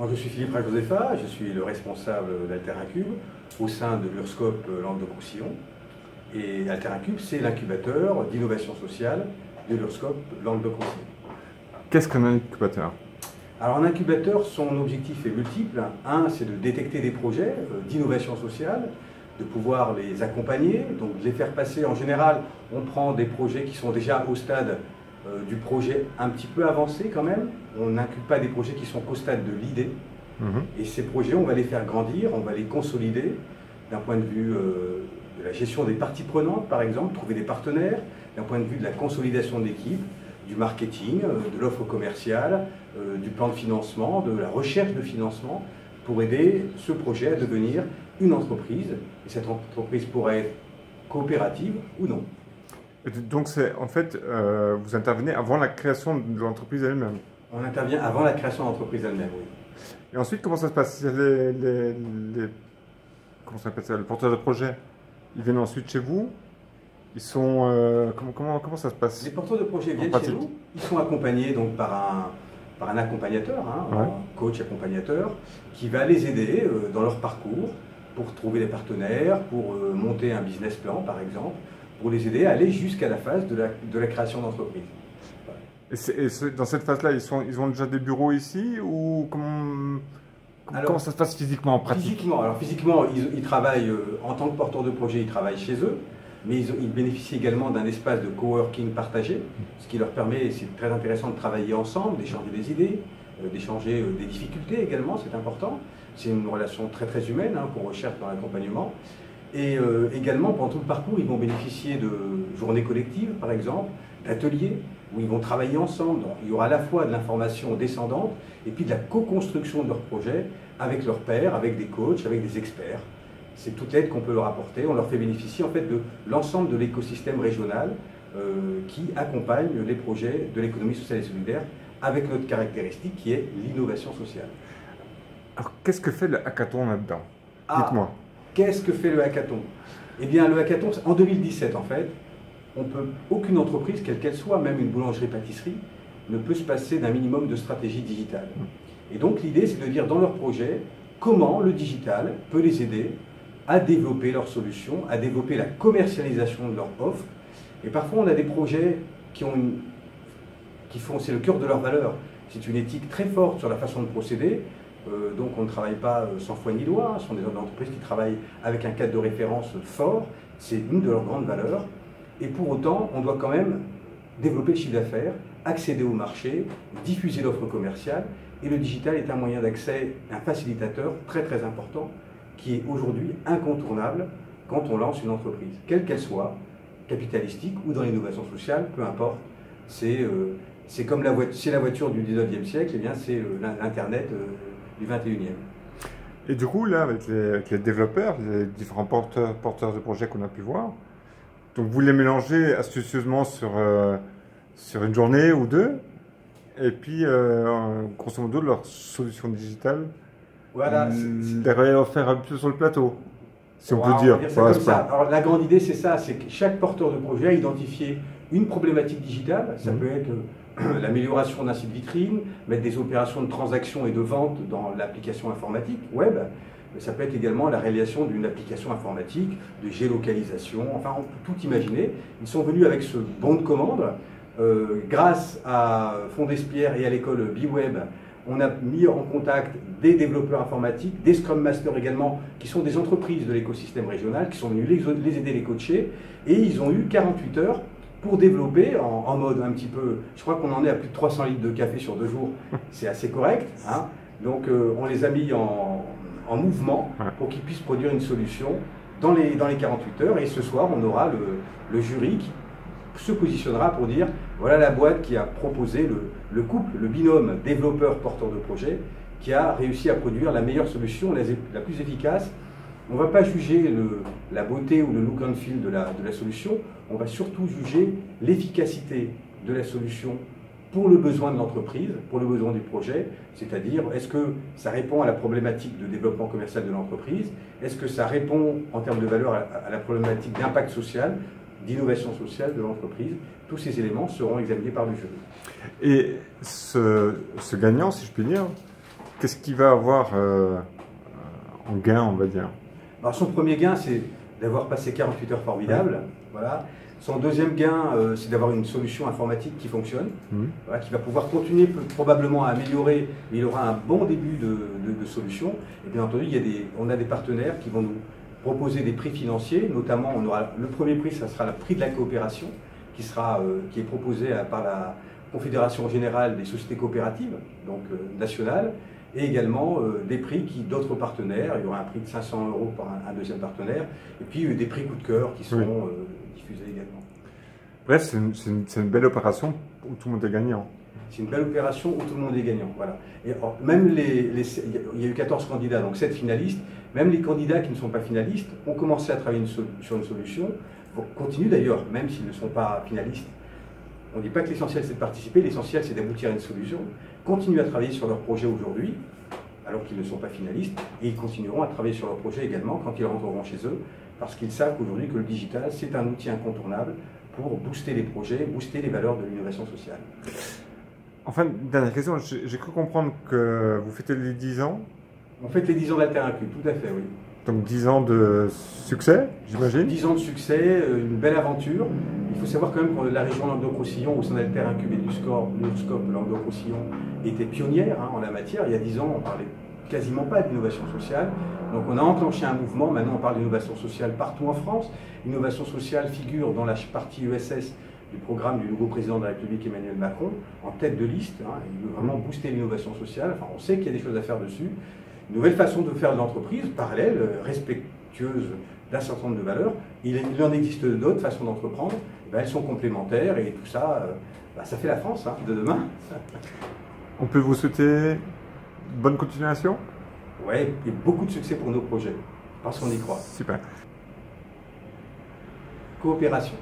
Je suis Philippe Rajosepha, je suis le responsable d'Alterancube au sein de l'URSSCOP Languedoc-Roussillon. Et Alterancube, c'est l'incubateur d'innovation sociale de l'URSSCOP Languedoc-Roussillon. Qu'est-ce qu'un incubateur? Alors un incubateur, son objectif est multiple. Un, c'est de détecter des projets d'innovation sociale, de pouvoir les accompagner, donc de les faire passer. En général, on prend des projets qui sont déjà au stade du projet un petit peu avancé quand même. On n'incube pas des projets qui sont qu'au stade de l'idée. Et ces projets, on va les faire grandir, on va les consolider d'un point de vue de la gestion des parties prenantes, par exemple, trouver des partenaires, d'un point de vue de la consolidation de l'équipe, du marketing, de l'offre commerciale, du plan de financement, de la recherche de financement, pour aider ce projet à devenir une entreprise. Et cette entreprise pourrait être coopérative ou non. Et donc, en fait, vous intervenez avant la création de l'entreprise elle-même? On intervient avant la création de l'entreprise elle-même, oui. Et ensuite, comment ça se passe? Comment ça s'appelle ça, les porteurs de projet, ils viennent ensuite chez vous? Ils sont comment ça se passe? Les porteurs de projet viennent chez nous. Ils sont accompagnés donc par un accompagnateur, un coach accompagnateur, qui va les aider dans leur parcours pour trouver des partenaires, pour monter un business plan par exemple, pour les aider à aller jusqu'à la phase de la création d'entreprise. Et dans cette phase-là, ils ont déjà des bureaux ici ou comment ça se passe physiquement en pratique? Physiquement, ils travaillent en tant que porteurs de projet, ils travaillent chez eux, mais ils bénéficient également d'un espace de coworking partagé, ce qui leur permet, c'est très intéressant, de travailler ensemble, d'échanger des idées, d'échanger des difficultés également, c'est important. C'est une relation très très humaine qu'on recherche dans l'accompagnement. Et également, pendant tout le parcours, ils vont bénéficier de journées collectives, par exemple, d'ateliers, où ils vont travailler ensemble. Donc, il y aura à la fois de l'information descendante et puis de la co-construction de leur projet avec leurs pairs, avec des coachs, avec des experts. C'est toute l'aide qu'on peut leur apporter. On leur fait bénéficier en fait de l'ensemble de l'écosystème régional qui accompagne les projets de l'économie sociale et solidaire avec notre caractéristique qui est l'innovation sociale. Alors, qu'est-ce que fait le hackathon là-dedans? Dites-moi. Qu'est-ce que fait le hackathon? Eh bien, le hackathon, en 2017 en fait, aucune entreprise, quelle qu'elle soit, même une boulangerie-pâtisserie, ne peut se passer d'un minimum de stratégie digitale. Et donc l'idée, c'est de dire dans leur projet comment le digital peut les aider à développer leurs solutions, à développer la commercialisation de leur offre. Et parfois, on a des projets c'est le cœur de leur valeur. C'est une éthique très forte sur la façon de procéder. Donc on ne travaille pas sans foi ni loi. Ce sont des entreprises qui travaillent avec un cadre de référence fort. C'est une de leurs grandes valeurs. Et pour autant, on doit quand même développer le chiffre d'affaires, accéder au marché, diffuser l'offre commerciale. Et le digital est un moyen d'accès, un facilitateur très très important qui est aujourd'hui incontournable quand on lance une entreprise, quelle qu'elle soit, capitalistique ou dans l'innovation sociale, peu importe. C'est comme la voiture du 19e siècle, et bien c'est l'Internet du 21e. Et du coup, là, avec les développeurs, les différents porteurs de projets qu'on a pu voir, donc vous les mélangez astucieusement sur une journée ou deux, et puis grosso modo leur solution digitale, voilà, les offert un peu sur le plateau, si on peut dire. On va dire ça comme ça. Alors la grande idée c'est ça, c'est que chaque porteur de projet a identifié une problématique digitale, ça peut être l'amélioration d'un site vitrine, mettre des opérations de transaction et de vente dans l'application informatique web. Ça peut être également la réalisation d'une application informatique, de géolocalisation, enfin on peut tout imaginer. Ils sont venus avec ce bon de commande. Grâce à Fondespierre et à l'école BeWeb, on a mis en contact des développeurs informatiques, des Scrum Masters également, qui sont des entreprises de l'écosystème régional, qui sont venus les aider, les coacher, et ils ont eu 48 heures pour développer en mode un petit peu, je crois qu'on en est à plus de 300 litres de café sur 2 jours, c'est assez correct, hein. Donc on les a mis en mouvement pour qu'ils puissent produire une solution dans les 48 heures, et ce soir on aura le jury qui se positionnera pour dire voilà la boîte qui a proposé le couple, le binôme développeur-porteur de projet qui a réussi à produire la meilleure solution, la plus efficace. On ne va pas juger la beauté ou le look and feel de la solution, on va surtout juger l'efficacité de la solution pour le besoin de l'entreprise, pour le besoin du projet, c'est-à-dire est-ce que ça répond à la problématique de développement commercial de l'entreprise, est-ce que ça répond en termes de valeur à la problématique d'impact social, d'innovation sociale de l'entreprise. Tous ces éléments seront examinés par le jury. Et ce gagnant, si je puis dire, qu'est-ce qu'il va avoir en gain, on va dire? Alors son premier gain, c'est d'avoir passé 48 heures formidables. Voilà. Son deuxième gain, c'est d'avoir une solution informatique qui fonctionne, voilà, qui va pouvoir continuer probablement à améliorer, mais il aura un bon début de solution. Et bien entendu, on a des partenaires qui vont nous proposer des prix financiers, notamment on aura le premier prix, ça sera le prix de la coopération, qui est proposé par la Confédération Générale des Sociétés Coopératives, donc nationale, et également des prix d'autres partenaires. Il y aura un prix de 500 € par un deuxième partenaire, et puis des prix coup de cœur qui seront diffusés également. Bref, c'est une belle opération où tout le monde est gagnant. C'est une belle opération où tout le monde est gagnant. Voilà. Et même il y a eu 14 candidats, donc 7 finalistes. Même les candidats qui ne sont pas finalistes ont commencé à travailler sur une solution, continuent d'ailleurs, même s'ils ne sont pas finalistes. On ne dit pas que l'essentiel c'est de participer, l'essentiel c'est d'aboutir à une solution. Continuent à travailler sur leur projet aujourd'hui, alors qu'ils ne sont pas finalistes, et ils continueront à travailler sur leur projet également quand ils rentreront chez eux, parce qu'ils savent aujourd'hui que le digital c'est un outil incontournable pour booster les projets, booster les valeurs de l'innovation sociale. Enfin, dernière question, j'ai cru comprendre que vous fêtez les 10 ans. On fête les 10 ans d'Alteraincup, tout à fait, oui. Donc 10 ans de succès, j'imagine. 10 ans de succès, une belle aventure. Il faut savoir quand même que la région Languedoc-Roussillon, au sein d'Alteraincup et du scope Languedoc-Roussillon, était pionnière en la matière. Il y a 10 ans, on parlait quasiment pas d'innovation sociale. Donc on a enclenché un mouvement, maintenant on parle d'innovation sociale partout en France. L'innovation sociale figure dans la partie ESS du programme du nouveau président de la République Emmanuel Macron, en tête de liste. Il veut vraiment booster l'innovation sociale. Enfin, on sait qu'il y a des choses à faire dessus. Une nouvelle façon de faire de l'entreprise, parallèle, respectueuse d'un certain nombre de valeurs. Il en existe d'autres façons d'entreprendre. Elles sont complémentaires et tout ça, ça fait la France de demain. On peut vous souhaiter bonne continuation? Oui, et beaucoup de succès pour nos projets, parce qu'on y croit. Super. Coopération.